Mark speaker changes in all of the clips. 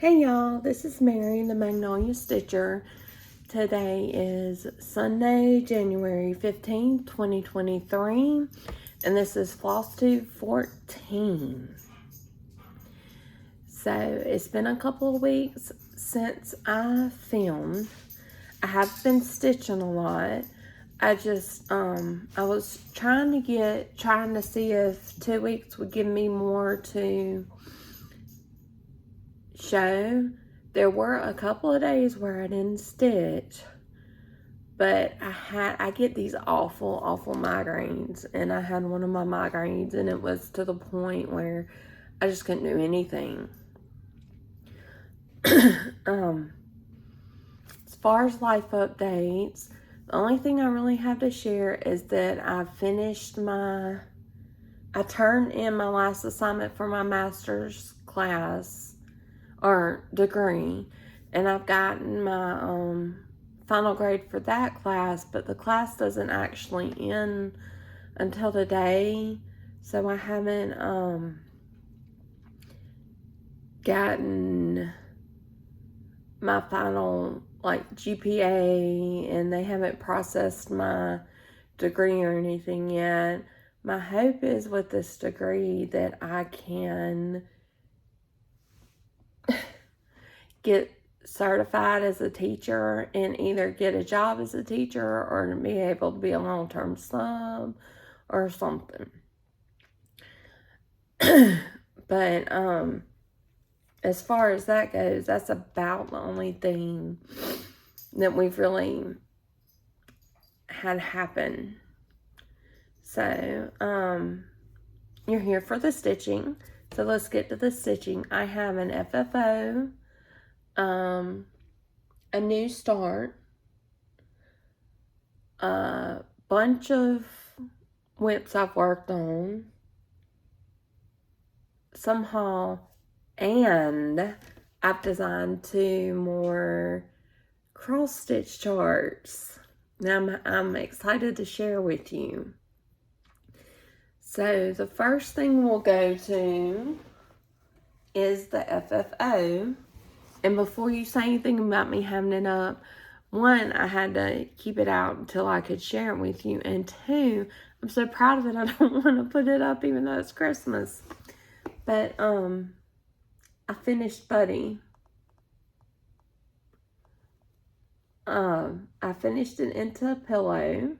Speaker 1: Hey y'all, this is Mary, the Magnolia Stitcher. Today is Sunday, January 15th, 2023, and this is Flosstube 14. So, it's been a couple of weeks since I filmed. I have been stitching a lot. I was trying to see if 2 weeks would give me more to show. There were a couple of days where I didn't stitch, but I get these awful migraines, and I had one of my migraines, and it was to the point where I just couldn't do anything. As far as life updates, the only thing I really have to share is that I turned in my last assignment for my master's class or degree, and I've gotten my final grade for that class, but the class doesn't actually end until today, so I haven't gotten my final GPA, and they haven't processed my degree or anything yet. My hope is with this degree that I can get certified as a teacher and either get a job as a teacher or be able to be a long-term sub or something. But as far as that goes, that's about the only thing that we've really had happen. So you're here for the stitching, so let's get to the stitching. I have an FFO, a new start, a bunch of whips I've worked on, some haul, and I've designed 2 more cross stitch charts. Now I'm excited to share with you. So the first thing we'll go to is the FFO. And before you say anything about me having it up, 1, I had to keep it out until I could share it with you. And 2, I'm so proud of it, I don't want to put it up even though it's Christmas. But I finished Buddy. I finished it into a pillow.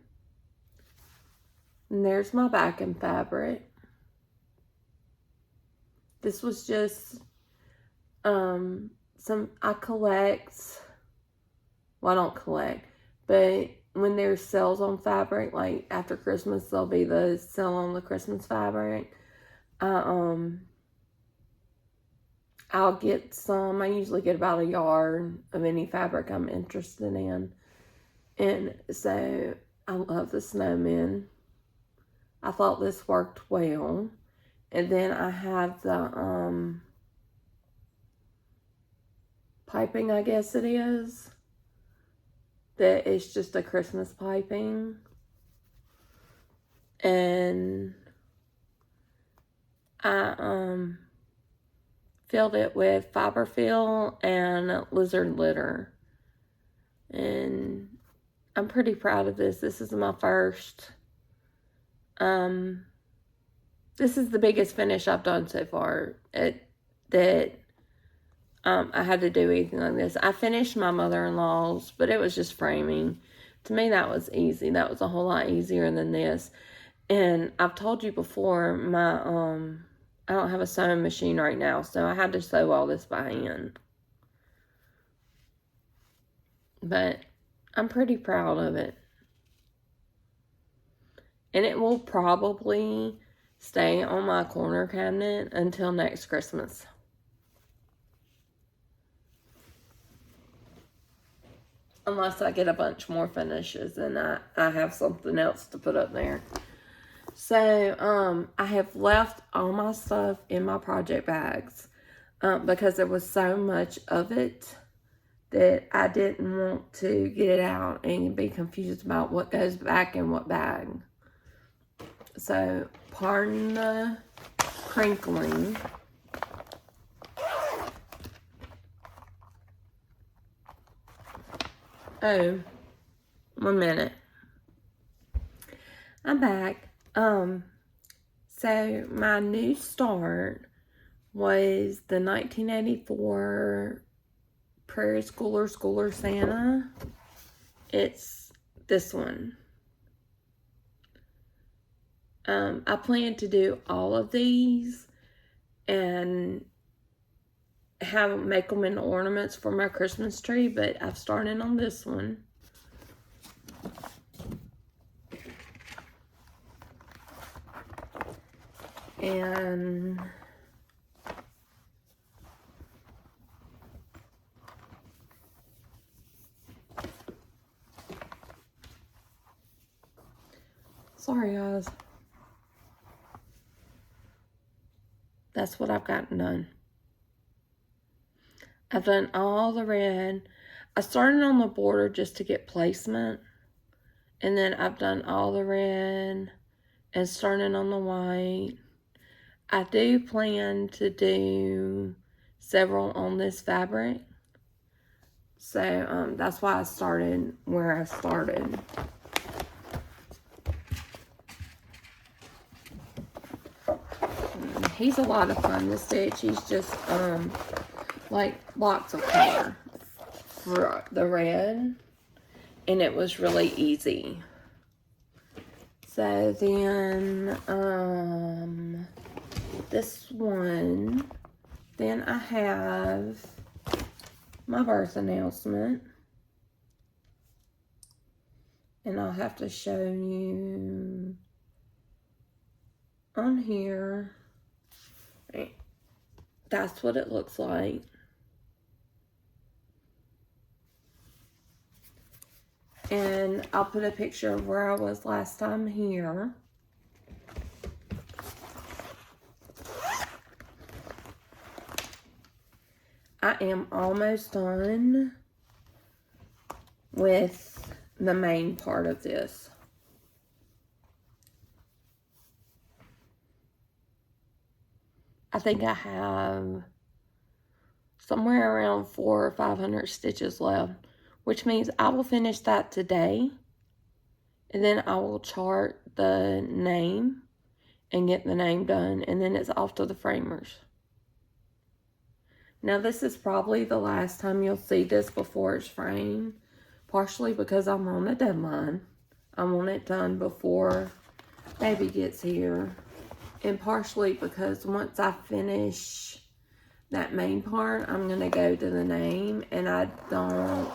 Speaker 1: And there's my backing fabric. This was just I collect, well, I don't collect, but when there's sales on fabric, like after Christmas, there'll be the sale on the Christmas fabric. I'll get some. I usually get about a yard of any fabric I'm interested in. And so I love the snowmen. I thought this worked well. And then I have the piping, I guess it is. That is just a Christmas piping. And I filled it with fiber fill and lizard litter. And I'm pretty proud of this. This is my first. This is the biggest finish I've done so far. I had to do anything like this. I finished my mother-in-law's, but it was just framing. To me, that was easy. That was a whole lot easier than this. And I've told you before, I don't have a sewing machine right now, so I had to sew all this by hand. But I'm pretty proud of it. And it will probably stay on my corner cabinet until next Christmas. Unless I get a bunch more finishes and I have something else to put up there. So, I have left all my stuff in my project bags because there was so much of it that I didn't want to get it out and be confused about what goes back in what bag. So, pardon the crinkling. Oh, 1 minute. I'm back. So my new start was the 1984 Prairie Schooler Santa. It's this one. I plan to do all of these and make them into ornaments for my Christmas tree, but I've started on this one. And sorry guys, that's what I've gotten done. I've done all the red. I started on the border just to get placement, and then I've done all the red and started on the white. I do plan to do several on this fabric, so that's why I started where I started. He's a lot of fun to stitch. He's just like lots of color for the red, and it was really easy. So then this one, then I have my birth announcement, and I'll have to show you on here. That's what it looks like. And I'll put a picture of where I was last time here. I am almost done with the main part of this. I think I have somewhere around 400 or 500 stitches left, which means I will finish that today, and then I will chart the name and get the name done, and then it's off to the framers. Now this is probably the last time you'll see this before it's framed, partially because I'm on a deadline. I want it done before baby gets here, and partially because once I finish that main part, I'm going to go to the name, and I don't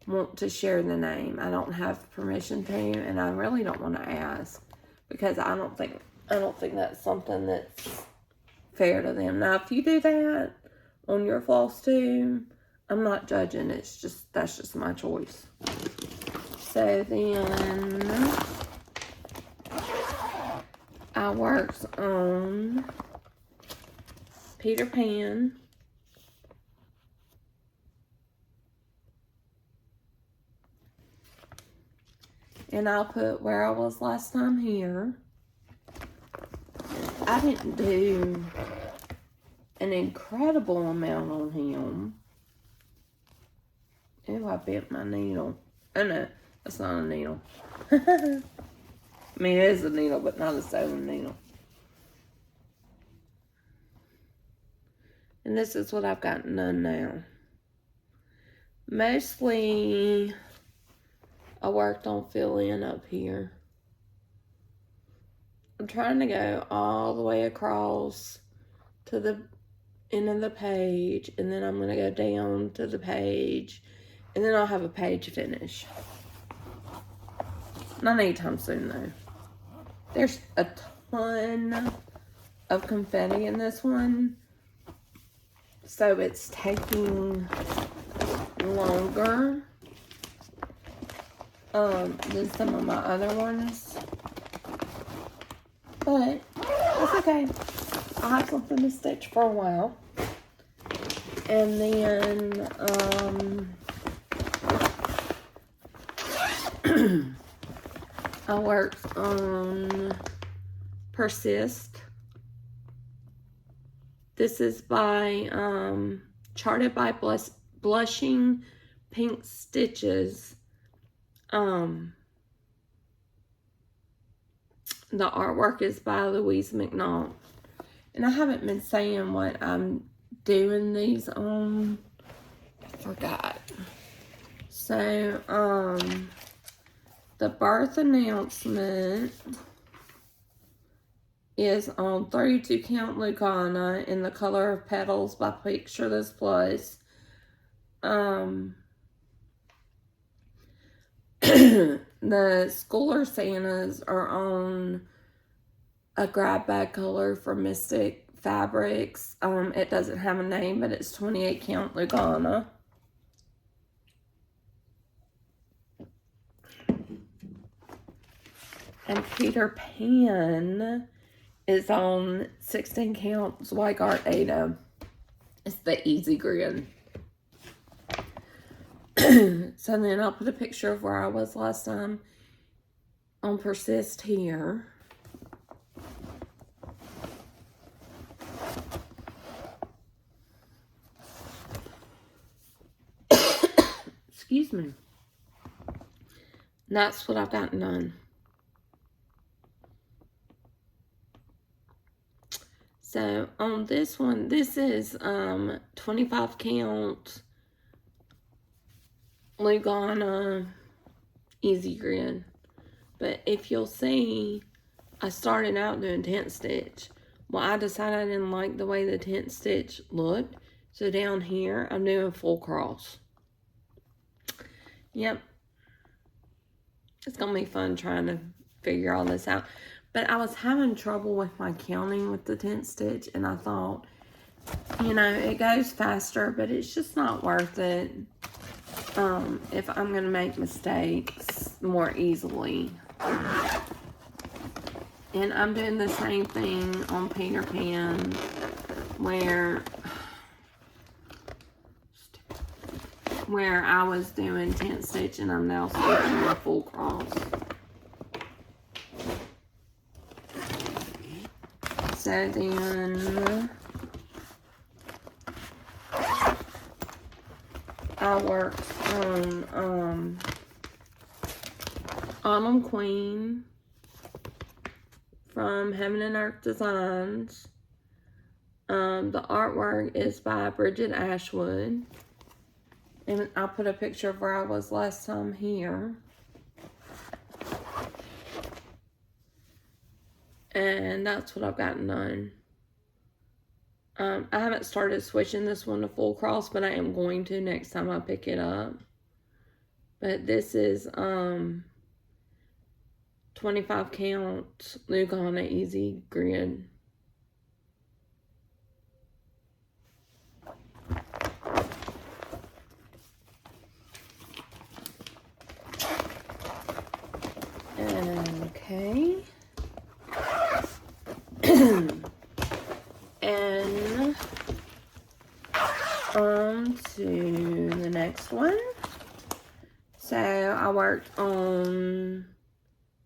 Speaker 1: want to share the name. I don't have permission to, and I really don't want to ask, because I don't think that's something that's fair to them. Now, if you do that on your Flosstube, I'm not judging. That's just my choice. So then I worked on Peter Pan. And I'll put where I was last time here. I didn't do an incredible amount on him. Oh, I bent my needle. Oh no, that's not a needle. I mean, it is a needle, but not a sewing needle. And this is what I've gotten done now. Mostly, I worked on fill-in up here. I'm trying to go all the way across to the end of the page, and then I'm going to go down to the page, and then I'll have a page finish. Not anytime soon, though. There's a ton of confetti in this one, so it's taking longer than some of my other ones, but that's okay. I'll have something to stitch for a while. And then I worked on Persist. This is by charted by Blushing pink stitches. The artwork is by Louise McNaught. And I haven't been saying what I'm doing these on. I forgot. So, the birth announcement is on 32 count Lugana in the color of petals by Picture This Plus. The Schooler Santas are on a grab bag color from Mystic Fabrics. It doesn't have a name, but it's 28 count Lugana. And Peter Pan is on 16 count Zweigart Ada. It's the Easy Grin. So then I'll put a picture of where I was last time on Persist here. Excuse me. That's what I've gotten done. So on this one, this is 25 count Lugana Easy Grin. But if you'll see, I started out doing tent stitch. Well, I decided I didn't like the way the tent stitch looked. So down here, I'm doing full cross. Yep. It's going to be fun trying to figure all this out. But I was having trouble with my counting with the tent stitch. And I thought, you know, it goes faster, but it's just not worth it. If I'm going to make mistakes more easily. And I'm doing the same thing on Peter Pan where I was doing tent stitch and I'm now stitching a full cross. So then I worked on Autumn Queen from Heaven and Earth Designs. The artwork is by Bridget Ashwood. And I'll put a picture of where I was last time here. And that's what I've gotten done. I haven't started switching this one to full cross, but I am going to next time I pick it up. But this is 25 count Lugana Easy Grid. Okay. And on to the next one. So I worked on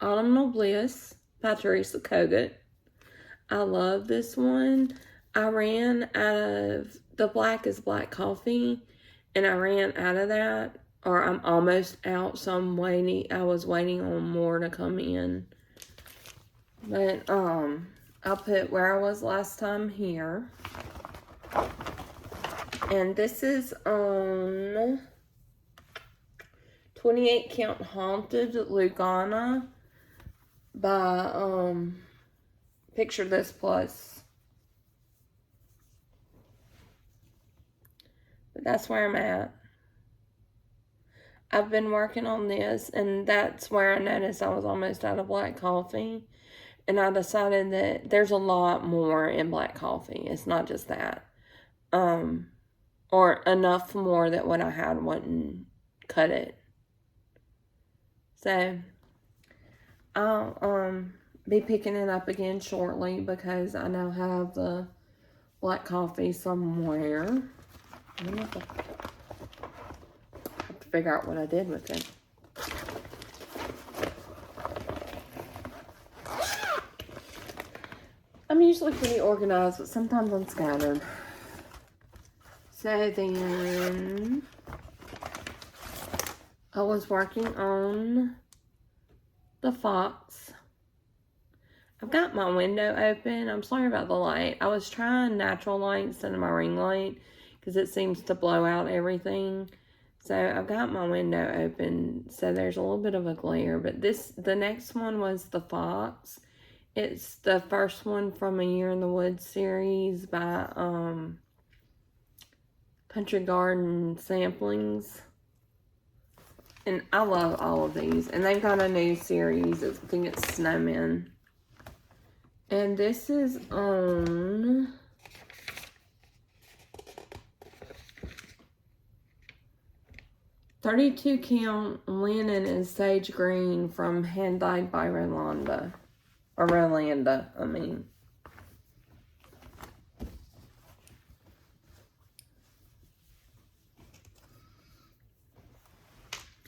Speaker 1: Autumnal Bliss by Teresa Kogut. I love this one. I ran out of the black is black coffee, and I ran out of that, or I'm almost out, so I was waiting on more to come in. But I'll put where I was last time here. And this is on 28 count Haunted Lugana by Picture This Plus. But that's where I'm at. I've been working on this, and that's where I noticed I was almost out of black coffee. And I decided that there's a lot more in black coffee. It's not just that. Or enough more that what I had wouldn't cut it. So, I'll be picking it up again shortly because I now have the black coffee somewhere. I have to figure out what I did with it. I'm usually pretty organized, but sometimes I'm scattered. So then, I was working on the fox. I've got my window open. I'm sorry about the light. I was trying natural light instead of my ring light because it seems to blow out everything. So I've got my window open, so there's a little bit of a glare. But the next one was the fox. It's the first one from A Year in the Woods series by Country Garden Samplings. And I love all of these. And they've got a new series. I think it's Snowmen. And this is on 32 count linen and sage green from Hand Dyed by Rolanda. Or Rolanda, I mean.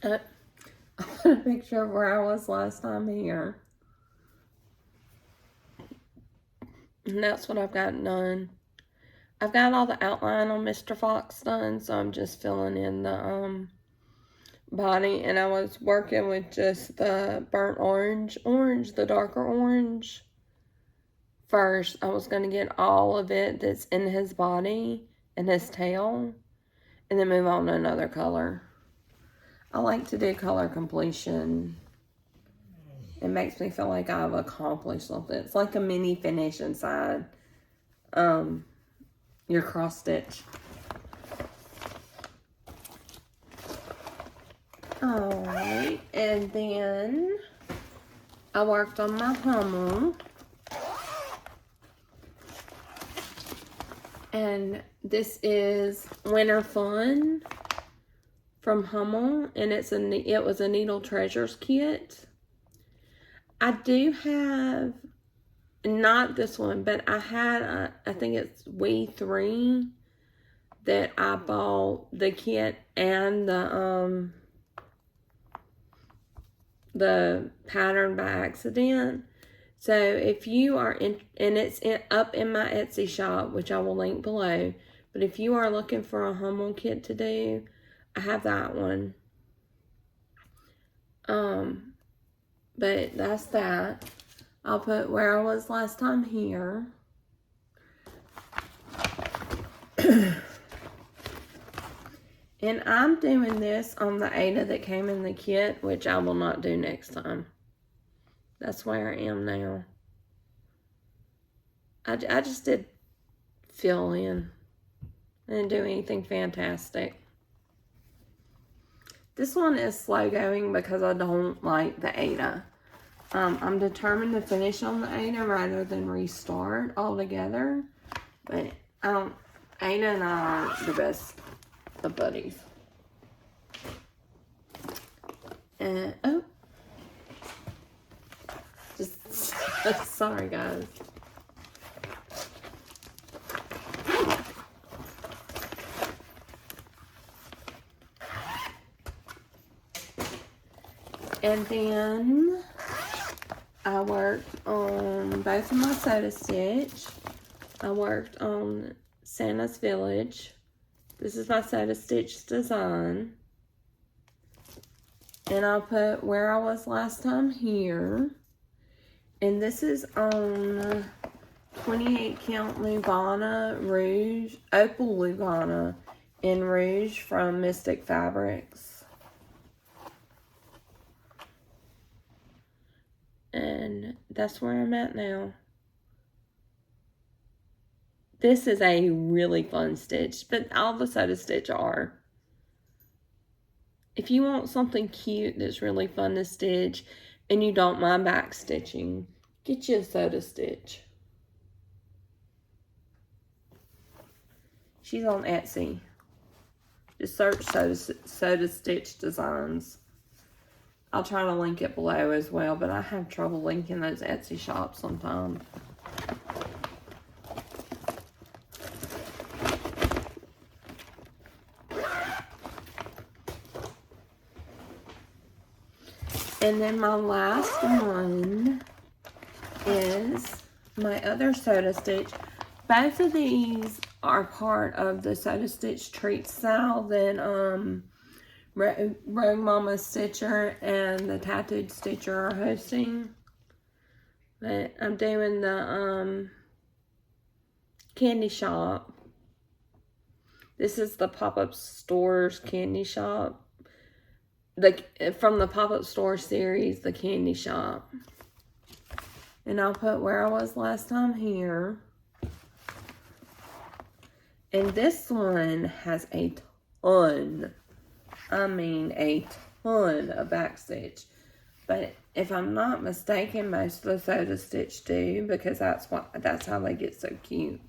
Speaker 1: I put a picture of where I was last time here. And that's what I've got done. I've got all the outline on Mr. Fox done, so I'm just filling in the body. And I was working with just the burnt orange, the darker orange. First, I was going to get all of it that's in his body and his tail, and then move on to another color. I like to do color completion. It makes me feel like I've accomplished something. It's like a mini finish inside your cross stitch. Alright, and then I worked on my Hummel. And this is Winter Fun from Hummel, and it was a Needle Treasures kit. I do have, not this one, but I had, I think it's We 3 that I bought the kit and the pattern by accident. So if you are in, and it's up in my Etsy shop, which I will link below, but if you are looking for a Hummel kit to do, I have that one. But that's that. I'll put where I was last time here. And I'm doing this on the Ada that came in the kit, which I will not do next time. That's where I am now. I just did fill in. I didn't do anything fantastic. This one is slow going because I don't like the Ada. I'm determined to finish on the Ada rather than restart altogether. But Ada and I are the best of buddies. And, oh. Just, sorry guys. And then I worked on both of my Soda Stitch. I worked on Santa's Village. This is my Soda Stitch design. And I'll put where I was last time here. And this is on 28 count Lugana Rouge, Opal Lugana in Rouge from Mystic Fabrics. And that's where I'm at now. This is a really fun stitch, but all the Soda Stitch are. If you want something cute that's really fun to stitch and you don't mind back stitching, get you a Soda Stitch. She's on Etsy. Just search Soda Stitch Designs. I'll try to link it below as well, but I have trouble linking those Etsy shops sometimes. And then my last one is my other Soda Stitch. Both of these are part of the Soda Stitch treat style that Rogue Mama Stitcher and the Tattooed Stitcher are hosting. But I'm doing the candy shop. This is the pop-up stores candy shop. From the pop-up store series, the candy shop. And I'll put where I was last time here. And this one has a ton. I mean a ton of backstitch. But if I'm not mistaken, most of the photo stitch do, because that's how they get so cute.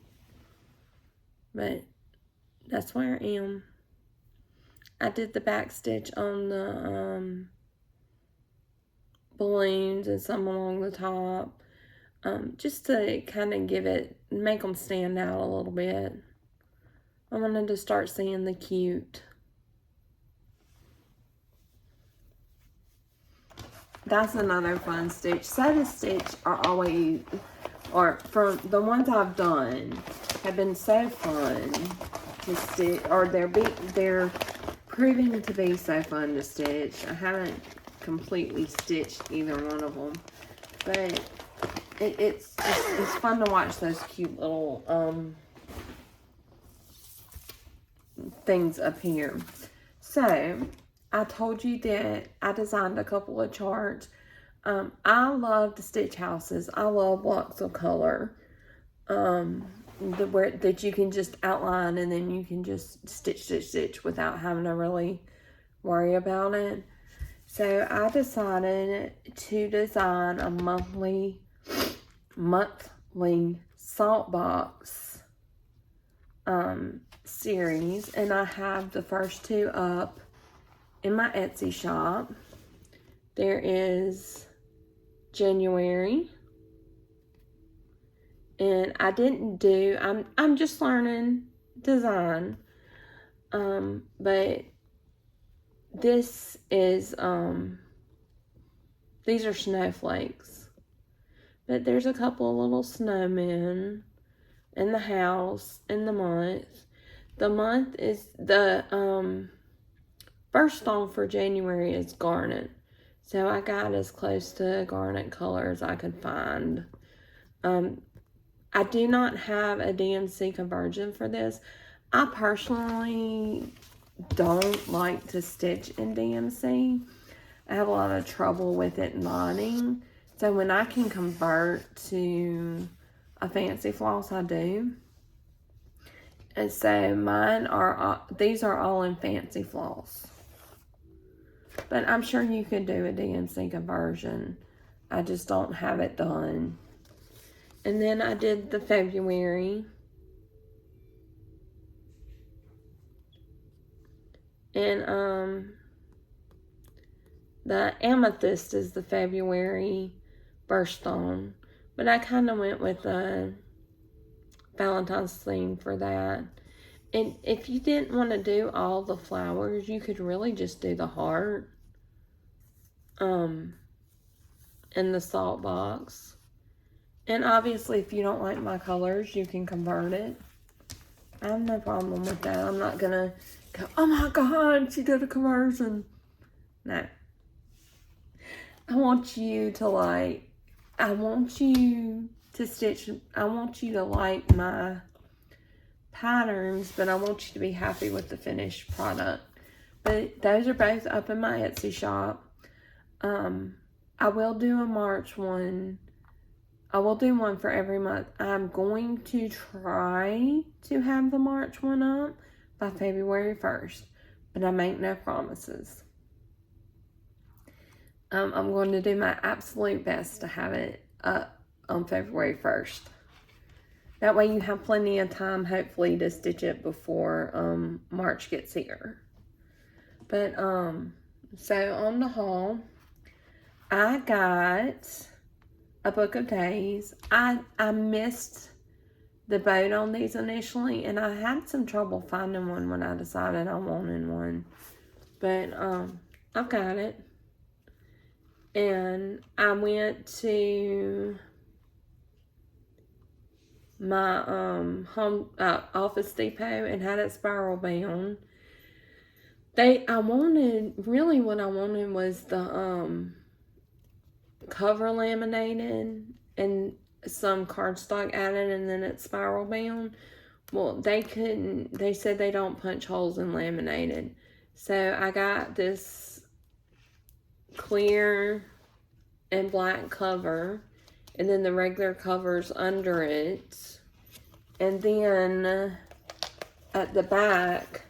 Speaker 1: But that's where I am. I did the backstitch on the balloons and some along the top. Just to kind of make them stand out a little bit. I wanted to start seeing the cute. That's another fun stitch. Sew stitch are always, or from the ones I've done, have been so fun to stitch, or they're proving to be so fun to stitch. I haven't completely stitched either one of them, but it's fun to watch those cute little things up here. So I told you that I designed a couple of charts. I love the stitch houses. I love blocks of color that you can just outline and then you can just stitch without having to really worry about it. So I decided to design a monthly salt box series, and I have the first two up in my Etsy shop. There is January, and I'm just learning design, but this is these are snowflakes, but there's a couple of little snowmen in the house in the month. The month is the first song for January is garnet. So I got as close to garnet color as I could find. I do not have a DMC conversion for this. I personally don't like to stitch in DMC. I have a lot of trouble with it knotting. So when I can convert to a fancy floss, I do. And so these are all in fancy floss. But I'm sure you could do a DMC conversion. I just don't have it done. And then I did the February. And the amethyst is the February birthstone. But I kind of went with a Valentine's theme for that. And if you didn't want to do all the flowers, you could really just do the heart in the salt box. And obviously, if you don't like my colors, you can convert it. I have no problem with that. I'm not going to go, oh my God, she did a conversion. No. I want you to like my patterns, but I want you to be happy with the finished product. But those are both up in my Etsy shop. I will do a March one. I will do one for every month. I'm going to try to have the March one up by February 1st, but I make no promises. I'm going to do my absolute best to have it up on February 1st. That way you have plenty of time, hopefully, to stitch it before March gets here. But, so on the haul, I got a book of days. I missed the boat on these initially, and I had some trouble finding one when I decided I wanted one. But, I've got it. And I went to my Office Depot and had it spiral bound. really what I wanted was the cover laminated and some cardstock added, and then it's spiral bound. Well, they said they don't punch holes in laminated. So I got this clear and black cover, and then the regular covers under it. And then at the back,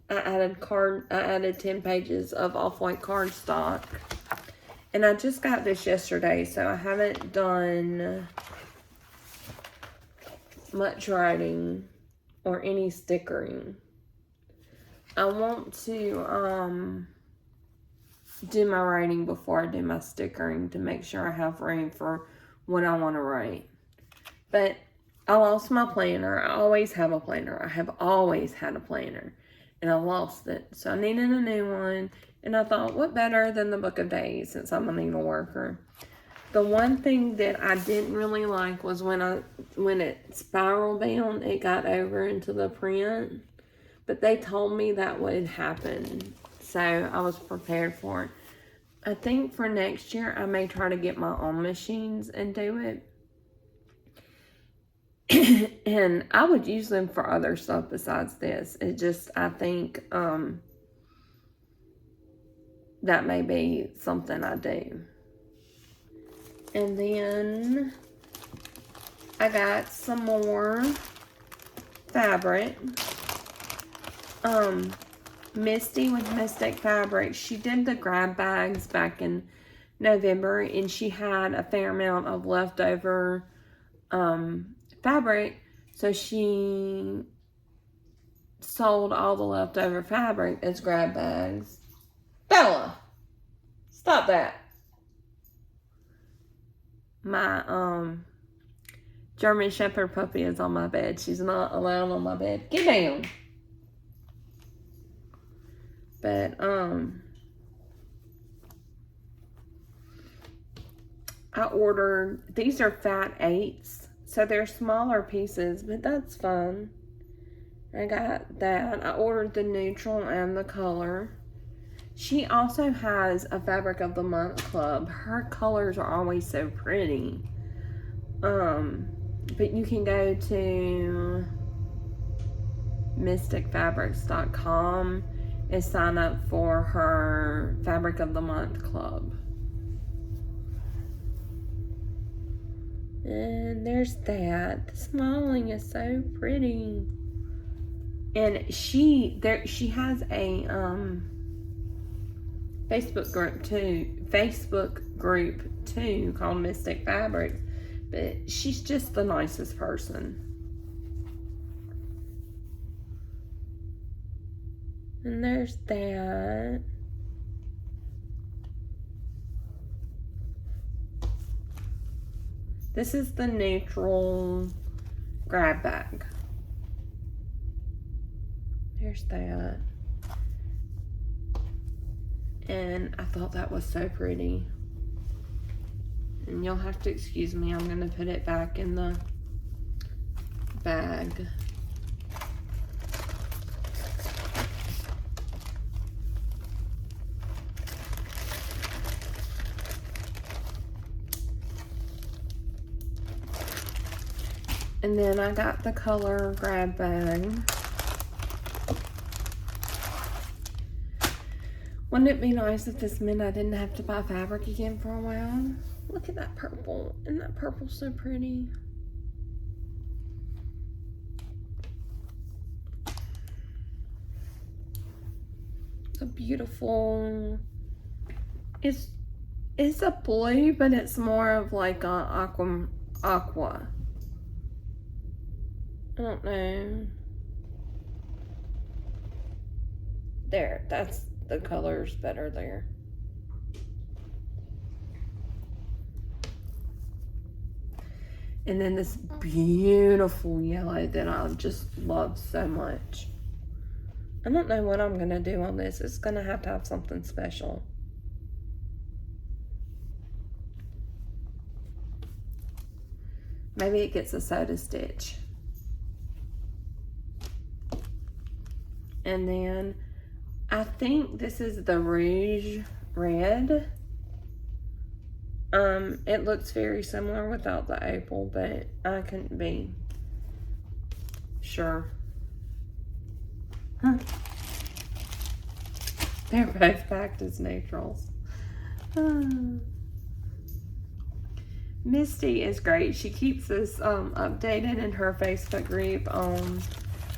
Speaker 1: I added 10 pages of off-white cardstock. And I just got this yesterday, so I haven't done much writing or any stickering. I want to do my writing before I do my stickering to make sure I have room for what I want to write. But I lost my planner. I always have a planner. I have always had a planner. And I lost it. So I needed a new one. And I thought, what better than the Book of Days, since I'm a needle worker. The one thing that I didn't really like was when it spiral bound, it got over into the print. But they told me that would happen. So I was prepared for it. I think for next year, I may try to get my own machines and do it. And I would use them for other stuff besides this. It just, I think that may be something I do. And then I got some more fabric. Misty with Mystic Fabric. She did the grab bags back in November, and she had a fair amount of leftover fabric, so she sold all the leftover fabric as grab bags. Bella, stop that. My German Shepherd puppy is on my bed. She's not allowed on my bed. Get down. But I ordered, these are fat 8s, so they're smaller pieces, but that's fun. I got that. I ordered the neutral and the color. She also has a Fabric of the Month club. Her colors are always so pretty. But you can go to mysticfabrics.com and sign up for her Fabric of the Month club. And there's that. The smiling is so pretty. And she has a Facebook group too called Mystic Fabrics, but she's just the nicest person. And there's that. This is the neutral grab bag. There's that. And I thought that was so pretty. And you'll have to excuse me. I'm going to put it back in the bag. And then I got the color grab bag. Wouldn't it be nice if this meant I didn't have to buy fabric again for a while? Look at that purple. Isn't that purple so pretty? It's a beautiful, it's a blue, but it's more of like a aqua. I don't know. There, that's the color's better there. And then this beautiful yellow that I just love so much. I don't know what I'm gonna do on this. It's gonna have to have something special. Maybe it gets a soda stitch. And then I think this is the Rouge Red. It looks very similar without the opal, but I couldn't be sure. Huh. They're both packed as neutrals. Misty is great. She keeps us updated in her Facebook group on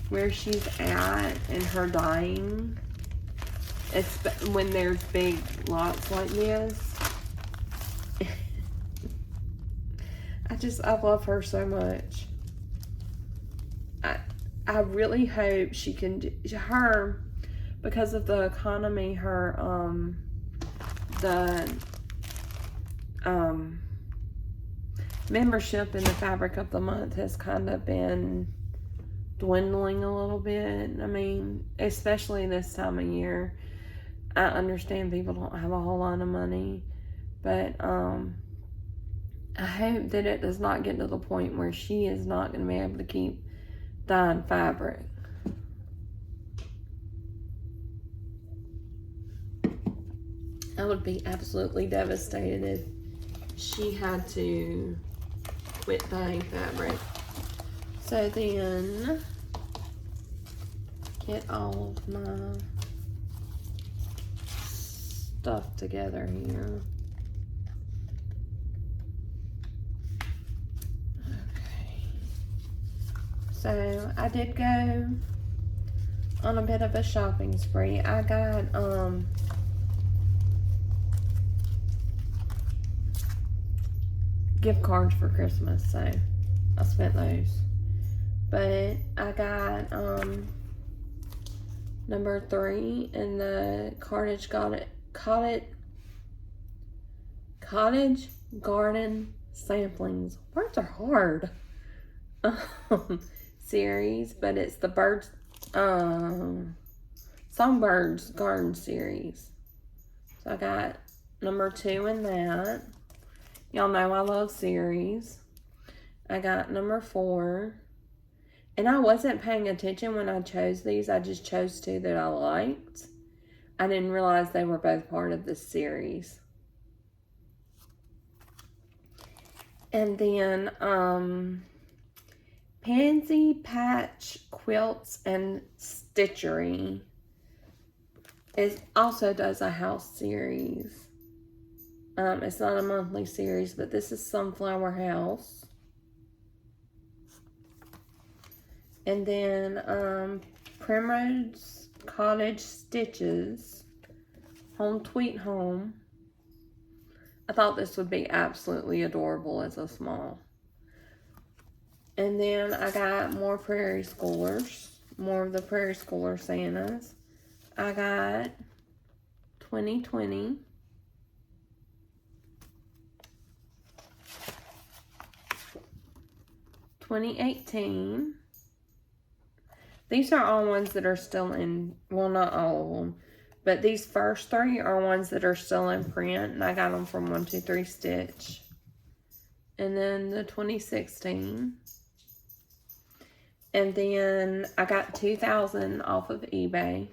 Speaker 1: where she's at and her dying. It's when there's big lots like this. I love her so much. I really hope she can do her, because of the economy, her membership in the Fabric of the Month has kind of been dwindling a little bit. I mean, especially this time of year. I understand people don't have a whole lot of money, but I hope that it does not get to the point where she is not going to be able to keep dyeing fabric. I would be absolutely devastated if she had to quit dyeing fabric. So then, get all of my stuff together here. Okay. So I did go on a bit of a shopping spree. I got gift cards for Christmas, so I spent those. But I got number 3 in the Cottage Garden Samplings. Words are hard. Series, but it's the Songbirds Garden series. So I got number 2 in that. Y'all know I love series. I got number 4. And I wasn't paying attention when I chose these. I just chose 2 that I liked. I didn't realize they were both part of this series. And then Pansy Patch Quilts and Stitchery also does a house series. It's not a monthly series, but this is Sunflower House. And then Primrose Cottage Stitches, Home Tweet Home. I thought this would be absolutely adorable as a small. And then I got more Prairie Schoolers, more of the Prairie Schooler Santas. I got 2020. 2018. These are all ones that are still in, well, not all of them, but these first 3 are ones that are still in print, and I got them from 123 Stitch. And then the 2016. And then I got 2,000 off of eBay.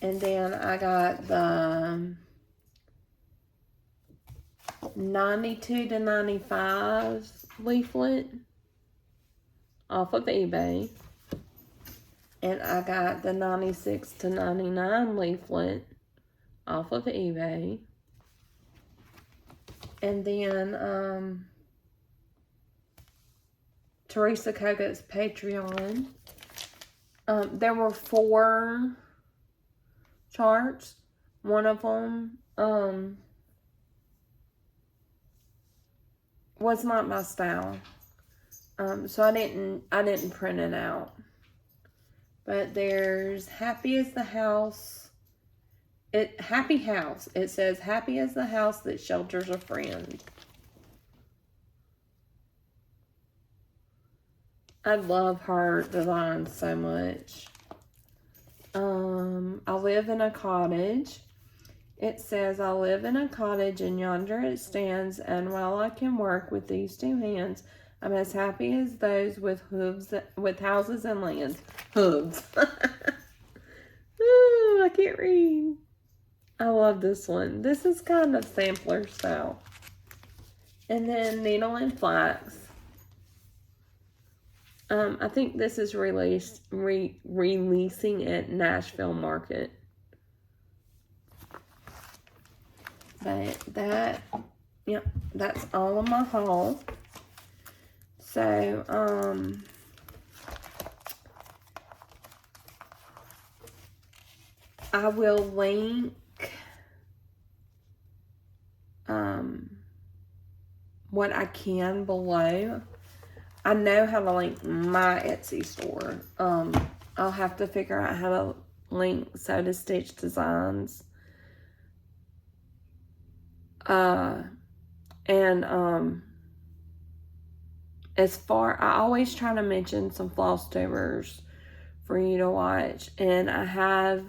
Speaker 1: And then I got the 92 to 95 leaflet off of eBay. And I got the 96 to 99 leaflet off of eBay. And then Teresa Koga's Patreon. There were 4 charts. One of them was not my style. So I didn't print it out. But there's Happy as the House. Happy House. It says happy as the house that shelters a friend. I love her design so much. I live in a cottage. It says, I live in a cottage and yonder it stands, and while I can work with these 2 hands, I'm as happy as those with hooves, with houses and lands. Hooves. Ooh, I can't read. I love this one. This is kind of sampler style. And then Needle and Flax. I think this is releasing at Nashville Market. But that, yep, that's all of my haul. So, I will link, what I can below. I know how to link my Etsy store. I'll have to figure out how to link Sew to Stitch Designs. I always try to mention some Flosstubers for you to watch. And I have,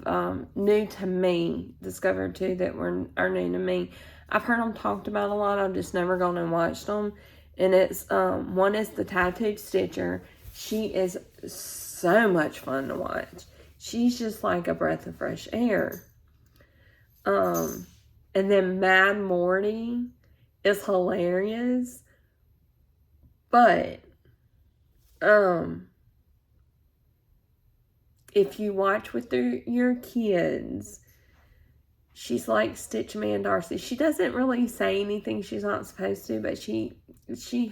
Speaker 1: new to me, discovered two that are new to me. I've heard them talked about a lot. I've just never gone and watched them. And it's, one is the Tattooed Stitcher. She is so much fun to watch. She's just like a breath of fresh air. And then Mad Morty is hilarious. But, if you watch with your kids, she's like Stitch Man Darcy. She doesn't really say anything she's not supposed to, but she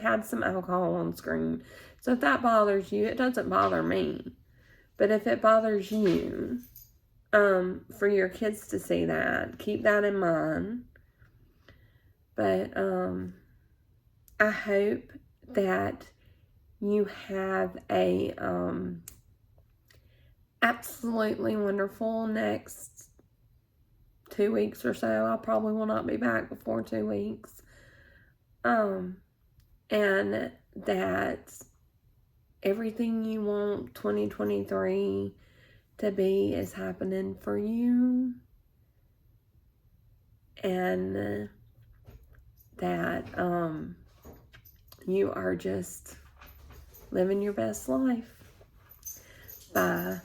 Speaker 1: had some alcohol on screen. So if that bothers you, it doesn't bother me. But if it bothers you, for your kids to see that, keep that in mind. But I hope that you have a absolutely wonderful next 2 weeks or so. I probably will not be back before 2 weeks. And that everything you want 2023 to be is happening for you. And that you are just living your best life. Bye.